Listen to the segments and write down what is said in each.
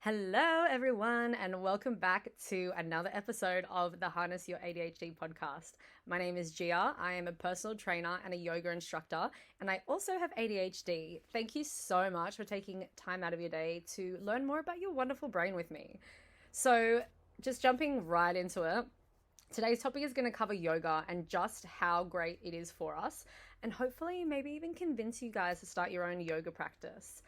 Hello, everyone, and welcome back to another episode of the Harness Your ADHD podcast. My name is Gia. I am a personal trainer and a yoga instructor, and I also have ADHD. Thank you so much for taking time out of your day to learn more about your wonderful brain with me. So, just jumping right into it, today's topic is going to cover yoga and just how great it is for us, and hopefully, maybe even convince you guys to start your own yoga practice.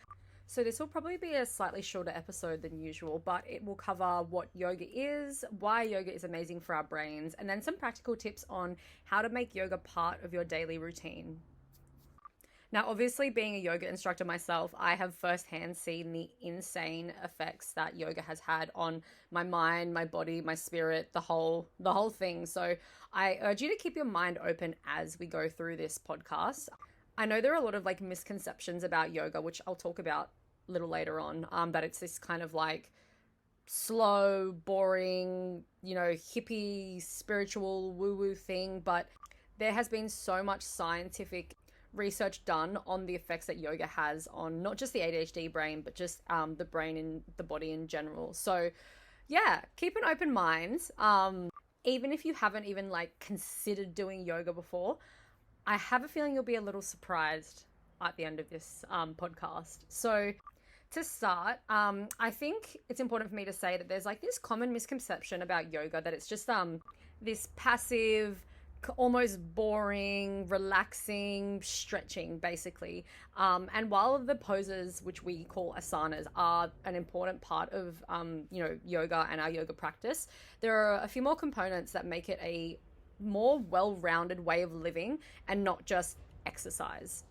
So this will probably be a slightly shorter episode than usual, but it will cover what yoga is, why yoga is amazing for our brains, and then some practical tips on how to make yoga part of your daily routine. Now, obviously, being a yoga instructor myself, I have firsthand seen the insane effects that yoga has had on my mind, my body, my spirit, the whole thing. So I urge you to keep your mind open as we go through this podcast. I know there are a lot of misconceptions about yoga, which I'll talk about a little later on, that it's this kind of slow, boring, hippie, spiritual woo-woo thing, but there has been so much scientific research done on the effects that yoga has on not just the ADHD brain, but just the brain and the body in general. So yeah, keep an open mind. Even if you haven't even considered doing yoga before, I have a feeling you'll be a little surprised at the end of this podcast. So to start, I think it's important for me to say that there's this common misconception about yoga that it's just this passive, almost boring, relaxing stretching, basically. And while the poses, which we call asanas, are an important part of yoga and our yoga practice, there are a few more components that make it a more well-rounded way of living and not just exercise.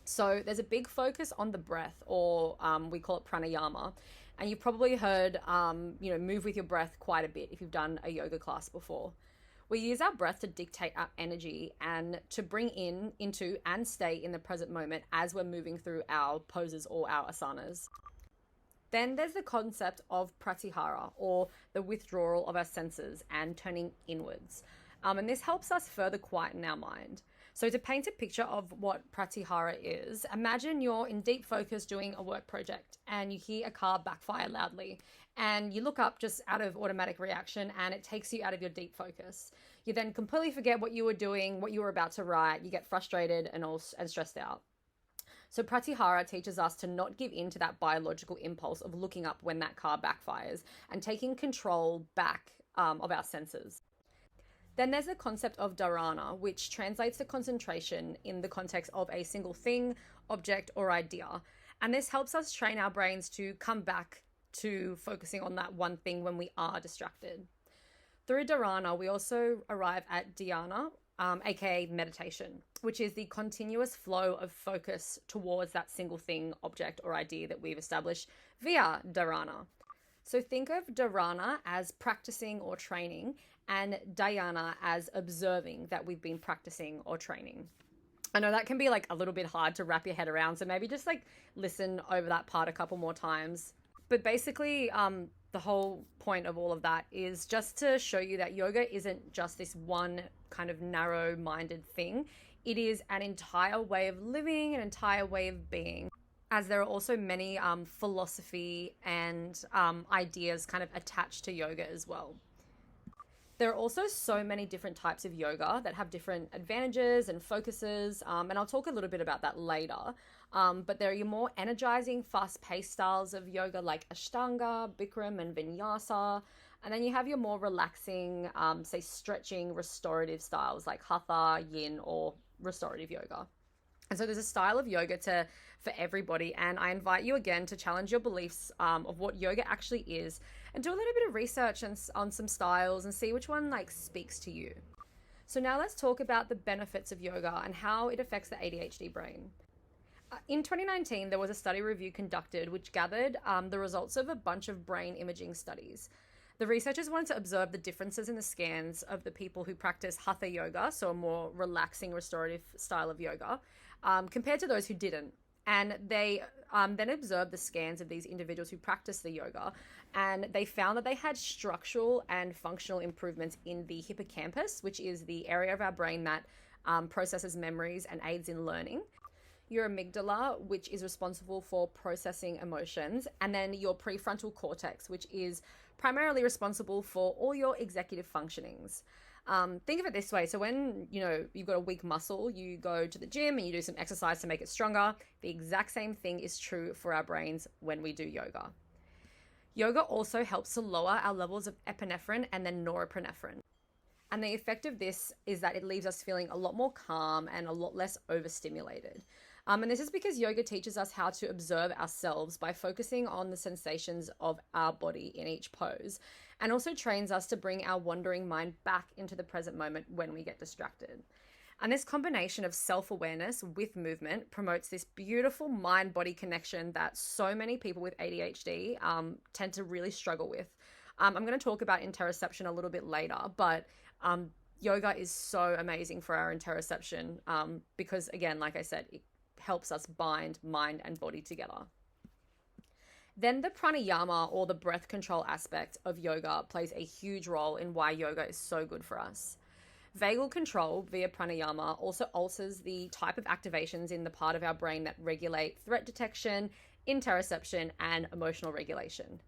So there's a big focus on the breath, or we call it pranayama. And you've probably heard, move with your breath quite a bit if you've done a yoga class before. We use our breath to dictate our energy and to bring into and stay in the present moment as we're moving through our poses or our asanas. Then there's the concept of pratyahara, or the withdrawal of our senses and turning inwards. And this helps us further quieten our mind. So to paint a picture of what pratyahara is, imagine you're in deep focus doing a work project and you hear a car backfire loudly and you look up just out of automatic reaction and it takes you out of your deep focus. You then completely forget what you were doing, what you were about to write. You get frustrated and stressed out. So pratyahara teaches us to not give in to that biological impulse of looking up when that car backfires and taking control back of our senses. Then there's the concept of dharana, which translates to concentration in the context of a single thing, object, or idea. And this helps us train our brains to come back to focusing on that one thing when we are distracted. Through dharana, we also arrive at dhyana, aka meditation, which is the continuous flow of focus towards that single thing, object, or idea that we've established via dharana. So think of dharana as practicing or training, and dhyana as observing that we've been practicing or training. I know that can be a little bit hard to wrap your head around, so maybe just listen over that part a couple more times. But basically, the whole point of all of that is just to show you that yoga isn't just this one kind of narrow-minded thing. It is an entire way of living, an entire way of being, as there are also many philosophy and ideas kind of attached to yoga as well. There are also so many different types of yoga that have different advantages and focuses, and I'll talk a little bit about that later. But there are your more energizing, fast-paced styles of yoga like Ashtanga, Bikram, and Vinyasa. And then you have your more relaxing, say stretching, restorative styles like Hatha, Yin, or restorative yoga. And so there's a style of yoga for everybody, and I invite you again to challenge your beliefs of what yoga actually is, and do a little bit of research on some styles and see which one speaks to you. So now let's talk about the benefits of yoga and how it affects the ADHD brain. In 2019, there was a study review conducted which gathered the results of a bunch of brain imaging studies. The researchers wanted to observe the differences in the scans of the people who practice Hatha yoga, so a more relaxing, restorative style of yoga, compared to those who didn't. And they then observed the scans of these individuals who practice the yoga, and they found that they had structural and functional improvements in the hippocampus, which is the area of our brain that processes memories and aids in learning. your amygdala, which is responsible for processing emotions, and then your prefrontal cortex, which is primarily responsible for all your executive functionings. Think of it this way. So when, you've got a weak muscle, you go to the gym and you do some exercise to make it stronger. The exact same thing is true for our brains when we do yoga. Yoga also helps to lower our levels of epinephrine and then norepinephrine. And the effect of this is that it leaves us feeling a lot more calm and a lot less overstimulated. And this is because yoga teaches us how to observe ourselves by focusing on the sensations of our body in each pose, and also trains us to bring our wandering mind back into the present moment when we get distracted. And this combination of self-awareness with movement promotes this beautiful mind-body connection that so many people with ADHD tend to really struggle with. I'm going to talk about interoception a little bit later, but yoga is so amazing for our interoception because, again, like I said, it helps us bind mind and body together. Then the pranayama, or the breath control aspect of yoga, plays a huge role in why yoga is so good for us. Vagal control via pranayama also alters the type of activations in the part of our brain that regulate threat detection, interoception, and emotional regulation.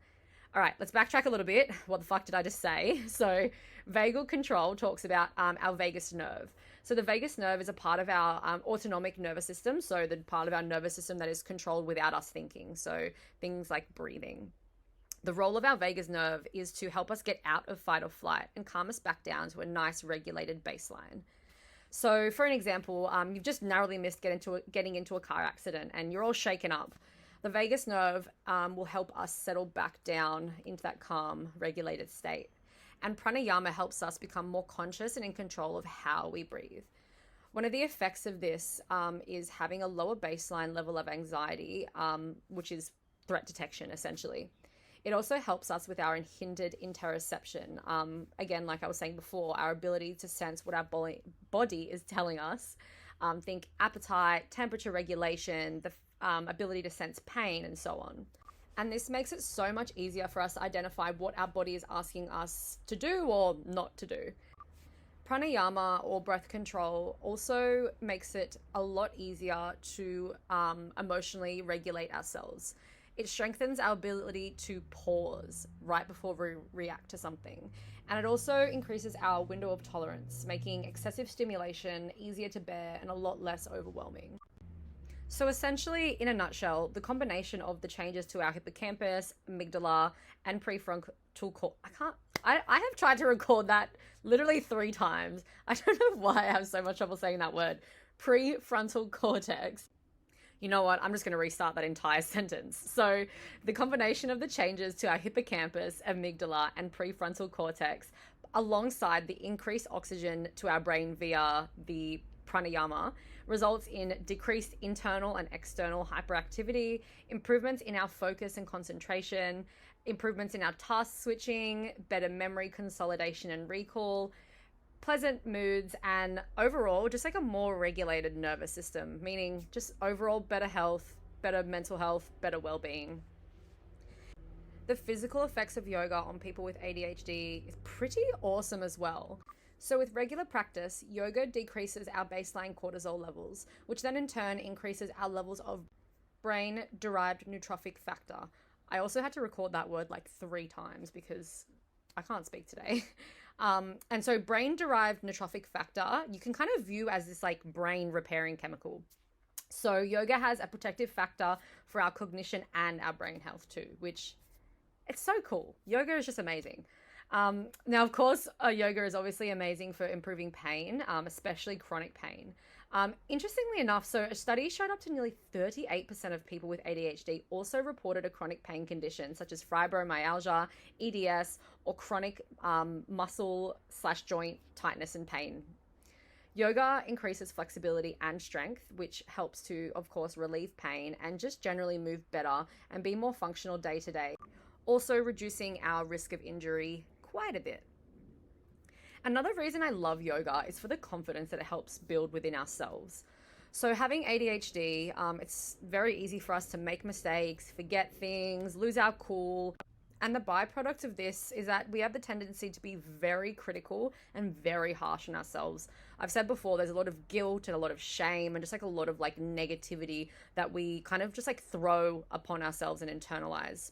All right, let's backtrack a little bit. What the fuck did I just say? So vagal control talks about our vagus nerve. So the vagus nerve is a part of our autonomic nervous system, so the part of our nervous system that is controlled without us thinking, so things like breathing. The role of our vagus nerve is to help us get out of fight or flight and calm us back down to a nice regulated baseline. So for an example, you've just narrowly missed getting into a car accident and you're all shaken up. The vagus nerve will help us settle back down into that calm, regulated state. And pranayama helps us become more conscious and in control of how we breathe. One of the effects of this is having a lower baseline level of anxiety, which is threat detection, essentially. It also helps us with our unhindered interoception. Again, like I was saying before, our ability to sense what our body is telling us. Think appetite, temperature regulation, the ability to sense pain, and so on. And this makes it so much easier for us to identify what our body is asking us to do or not to do. Pranayama, or breath control, also makes it a lot easier to emotionally regulate ourselves. It strengthens our ability to pause right before we react to something. And it also increases our window of tolerance, making excessive stimulation easier to bear and a lot less overwhelming. So essentially, in a nutshell, the combination of the changes to our hippocampus, amygdala, and prefrontal cortex. I have tried to record that literally 3 times. I don't know why I have so much trouble saying that word. Prefrontal cortex. You know what? I'm just going to restart that entire sentence. So the combination of the changes to our hippocampus, amygdala, and prefrontal cortex, alongside the increased oxygen to our brain via the pranayama, results in decreased internal and external hyperactivity, improvements in our focus and concentration, improvements in our task switching, better memory consolidation and recall, pleasant moods, and overall just like a more regulated nervous system, meaning just overall better health, better mental health, better well-being. The physical effects of yoga on people with ADHD is pretty awesome as well. So with regular practice, yoga decreases our baseline cortisol levels, which then in turn increases our levels of brain-derived neurotrophic factor. I also had to record that word like 3 times because I can't speak today. And so brain-derived neurotrophic factor, you can kind of view as this like brain repairing chemical. So yoga has a protective factor for our cognition and our brain health too, which it's so cool. Yoga is just amazing. Now, of course, yoga is obviously amazing for improving pain, especially chronic pain. Interestingly enough, so a study showed up to nearly 38% of people with ADHD also reported a chronic pain condition such as fibromyalgia, EDS, or chronic muscle/joint tightness and pain. Yoga increases flexibility and strength, which helps to, of course, relieve pain and just generally move better and be more functional day to day, also reducing our risk of injury quite a bit. Another reason I love yoga is for the confidence that it helps build within ourselves. So having ADHD, it's very easy for us to make mistakes, forget things, lose our cool. And the byproduct of this is that we have the tendency to be very critical and very harsh on ourselves. I've said before, there's a lot of guilt and a lot of shame and just like a lot of like negativity that we kind of just like throw upon ourselves and internalize.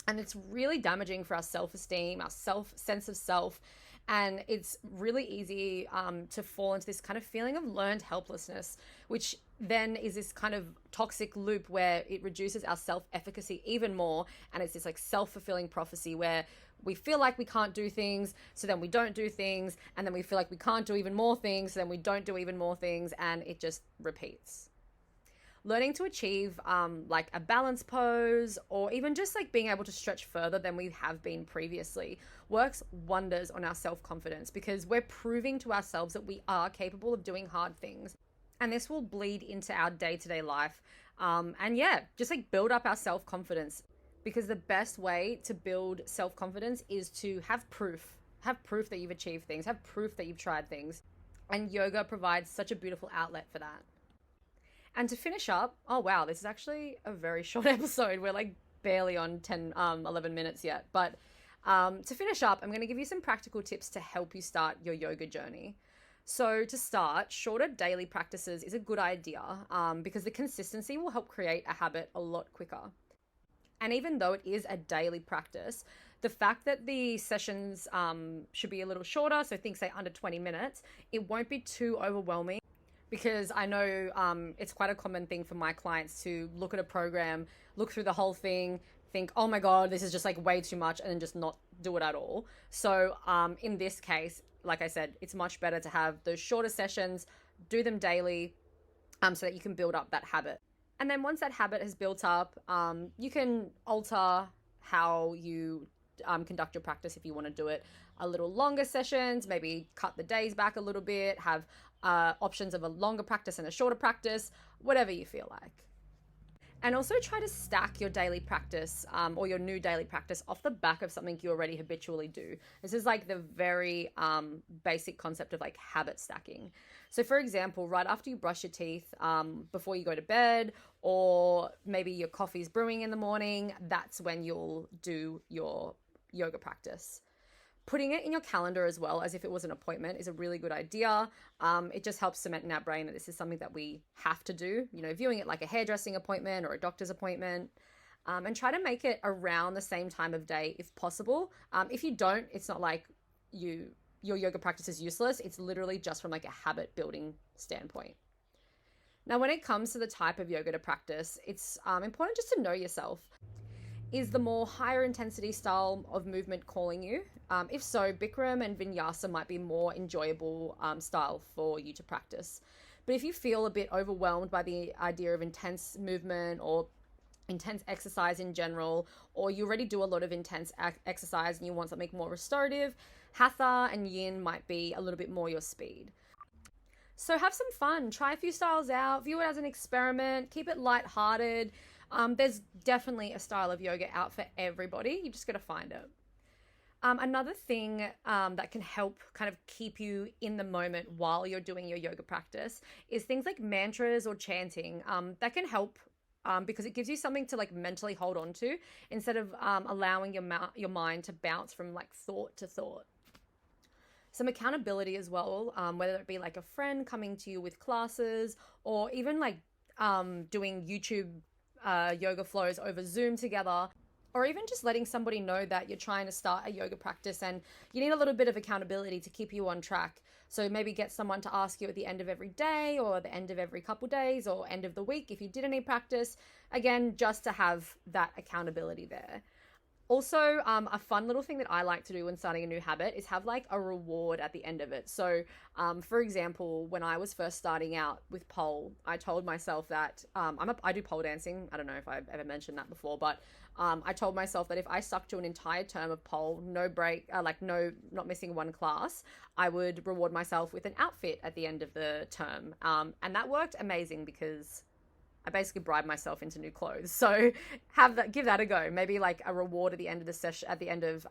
And it's really damaging for our self-esteem, our sense of self. And it's really easy to fall into this kind of feeling of learned helplessness, which then is this kind of toxic loop where it reduces our self-efficacy even more. And it's this like self-fulfilling prophecy where we feel like we can't do things, so then we don't do things. And then we feel like we can't do even more things, so then we don't do even more things. And it just repeats. Learning to achieve like a balance pose, or even just like being able to stretch further than we have been previously, works wonders on our self-confidence, because we're proving to ourselves that we are capable of doing hard things. And this will bleed into our day-to-day life. And yeah, just like build up our self-confidence, because the best way to build self-confidence is to have proof. Have proof that you've achieved things, have proof that you've tried things. And yoga provides such a beautiful outlet for that. And to finish up, oh wow, this is actually a very short episode. We're like barely on 11 minutes yet. But to finish up, I'm going to give you some practical tips to help you start your yoga journey. So to start, shorter daily practices is a good idea because the consistency will help create a habit a lot quicker. And even though it is a daily practice, the fact that the sessions should be a little shorter, so think say under 20 minutes, it won't be too overwhelming. Because I know it's quite a common thing for my clients to look at a program, look through the whole thing, think, oh my God, this is just like way too much, and then just not do it at all. So in this case, like I said, it's much better to have those shorter sessions, do them daily so that you can build up that habit. And then once that habit has built up, you can alter how you conduct your practice if you want to do it a little longer sessions, maybe cut the days back a little bit, have options of a longer practice and a shorter practice, whatever you feel like. And also try to stack your daily practice or your new daily practice off the back of something you already habitually do. This is like the very basic concept of like habit stacking. So for example, right after you brush your teeth, before you go to bed, or maybe your coffee's brewing in the morning, that's when you'll do your yoga practice. Putting it in your calendar as well, as if it was an appointment, is a really good idea. It just helps cement in our brain that this is something that we have to do, you know, viewing it like a hairdressing appointment or a doctor's appointment. And try to make it around the same time of day if possible. If you don't, it's not like your yoga practice is useless. It's literally just from like a habit building standpoint. Now, when it comes to the type of yoga to practice, it's important just to know yourself. Is the more higher intensity style of movement calling you? If so, Bikram and Vinyasa might be more enjoyable style for you to practice. But if you feel a bit overwhelmed by the idea of intense movement or intense exercise in general, or you already do a lot of intense exercise and you want something more restorative, Hatha and Yin might be a little bit more your speed. So have some fun, try a few styles out, view it as an experiment, keep it lighthearted. There's definitely a style of yoga out for everybody. You just got to find it. Another thing that can help kind of keep you in the moment while you're doing your yoga practice is things like mantras or chanting. That can help because it gives you something to like mentally hold on to instead of allowing your mind to bounce from like thought to thought. Some accountability as well, whether it be like a friend coming to you with classes, or even like doing YouTube yoga flows over Zoom together, or even just letting somebody know that you're trying to start a yoga practice and you need a little bit of accountability to keep you on track. So maybe get someone to ask you at the end of every day, or the end of every couple days, or end of the week if you did any practice. Again, just to have that accountability there. Also, a fun little thing that I like to do when starting a new habit is have like a reward at the end of it. So, for example, when I was first starting out with pole, I told myself that I do pole dancing. I don't know if I've ever mentioned that before, but I told myself that if I stuck to an entire term of pole, no break, not missing one class, I would reward myself with an outfit at the end of the term. And that worked amazing because I basically bribed myself into new clothes. So give that a go. Maybe like a reward at the end of the session, at the end of,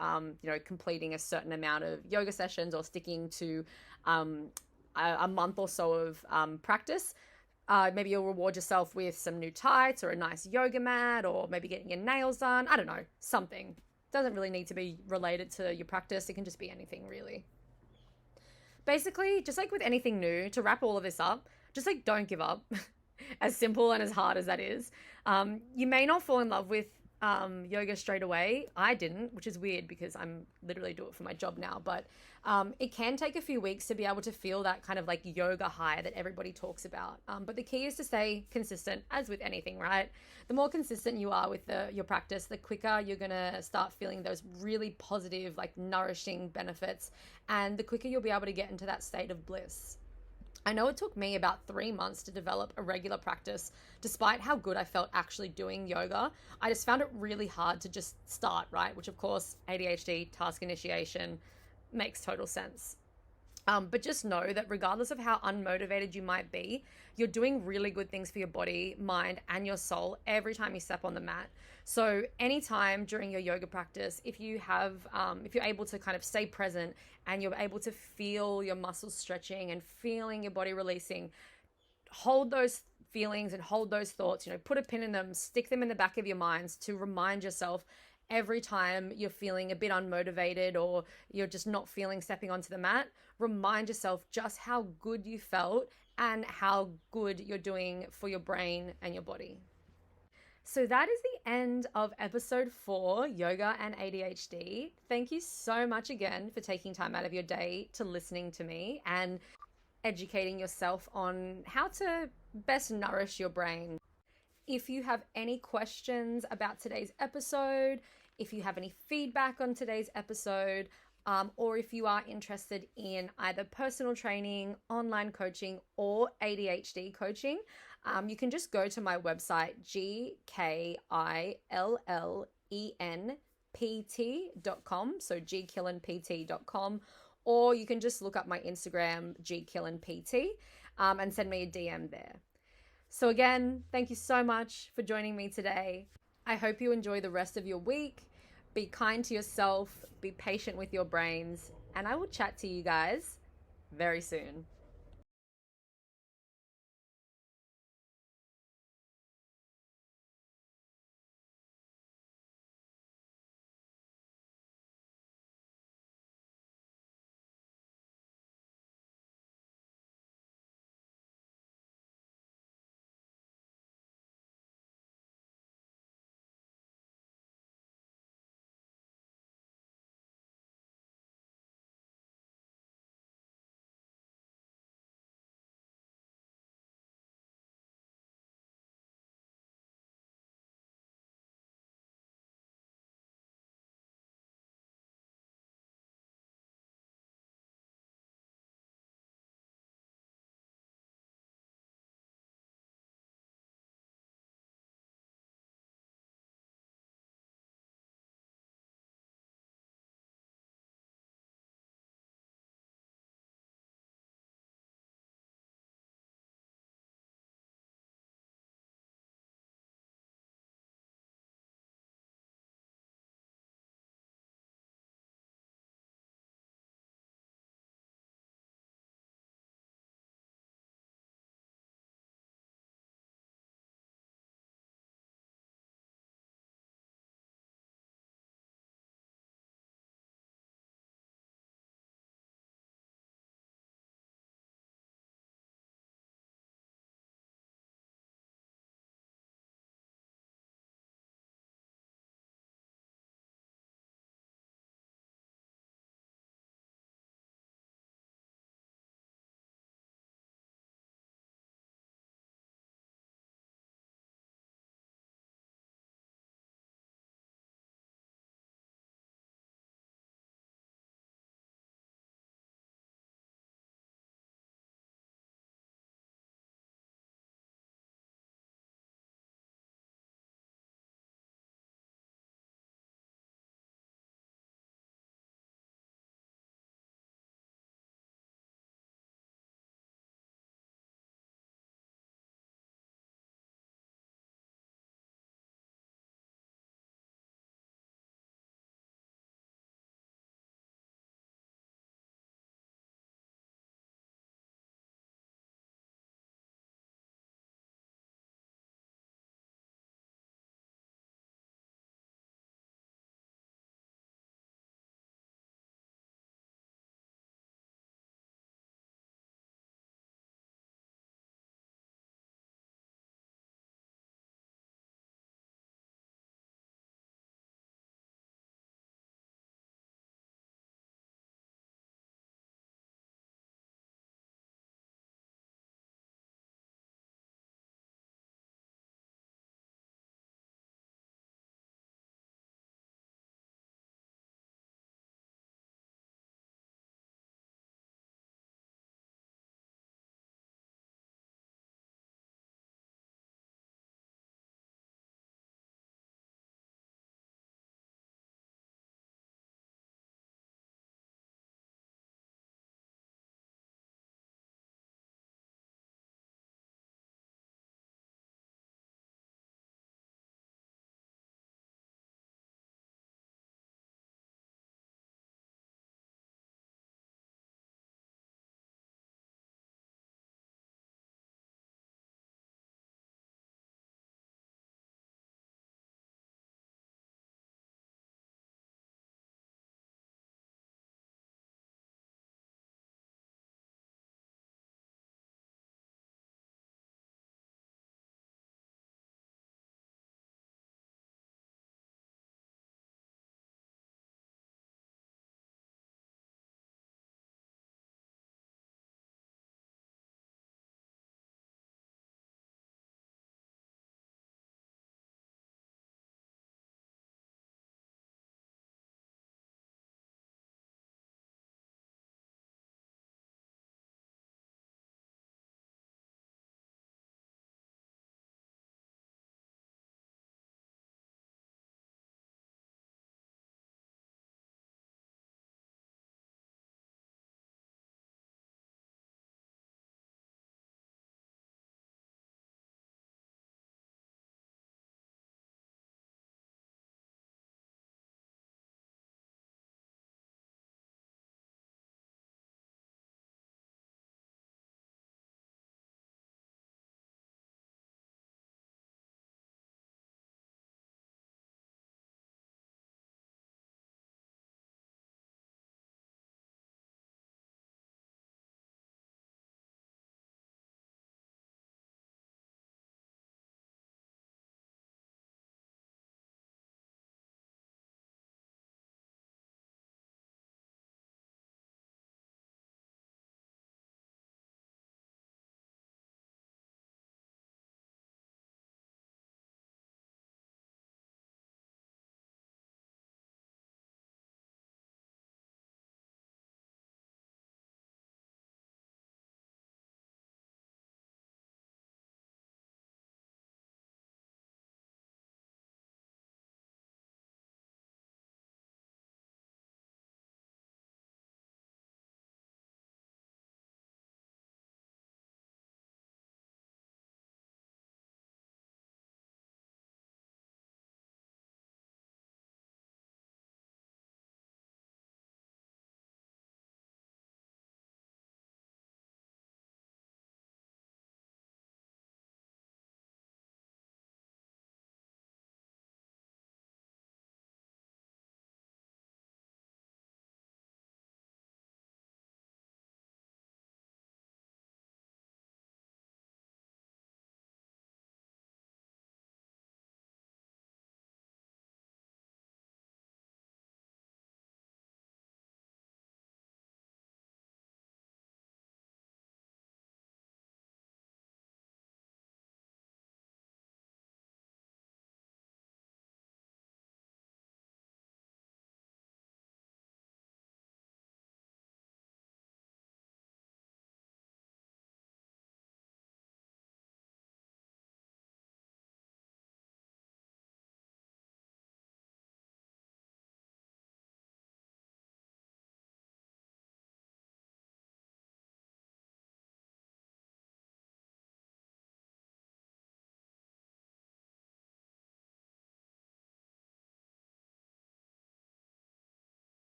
completing a certain amount of yoga sessions, or sticking to a month or so of practice. Maybe you'll reward yourself with some new tights or a nice yoga mat, or maybe getting your nails done. I don't know, something. Doesn't really need to be related to your practice. It can just be anything, really. Basically, just like with anything new, to wrap all of this up, just like don't give up. As simple and as hard as that is. You may not fall in love with yoga straight away. I didn't, which is weird because I'm literally do it for my job now. But it can take a few weeks to be able to feel that kind of like yoga high that everybody talks about. But the key is to stay consistent, as with anything, right? The more consistent you are with your practice, the quicker you're going to start feeling those really positive, like nourishing benefits. And the quicker you'll be able to get into that state of bliss. I know it took me about 3 months to develop a regular practice, despite how good I felt actually doing yoga. I just found it really hard to just start, right? Which of course, ADHD, task initiation, makes total sense. But just know that regardless of how unmotivated you might be, you're doing really good things for your body, mind, and your soul every time you step on the mat. So anytime during your yoga practice, if you're able to kind of stay present and you're able to feel your muscles stretching and feeling your body releasing, hold those feelings and hold those thoughts, put a pin in them, stick them in the back of your minds to remind yourself every time you're feeling a bit unmotivated or you're just not feeling stepping onto the mat, remind yourself just how good you felt and how good you're doing for your brain and your body. So that is the end of episode 4, Yoga and ADHD. Thank you so much again for taking time out of your day to listening to me and educating yourself on how to best nourish your brain. If you have any questions about today's episode, if you have any feedback on today's episode, or if you are interested in either personal training, online coaching, or ADHD coaching, you can just go to my website, gkillenpt.com, so gkillenpt.com, or you can just look up my Instagram, gkillenpt, and send me a DM there. So again, thank you so much for joining me today. I hope you enjoy the rest of your week. Be kind to yourself, be patient with your brains, and I will chat to you guys very soon.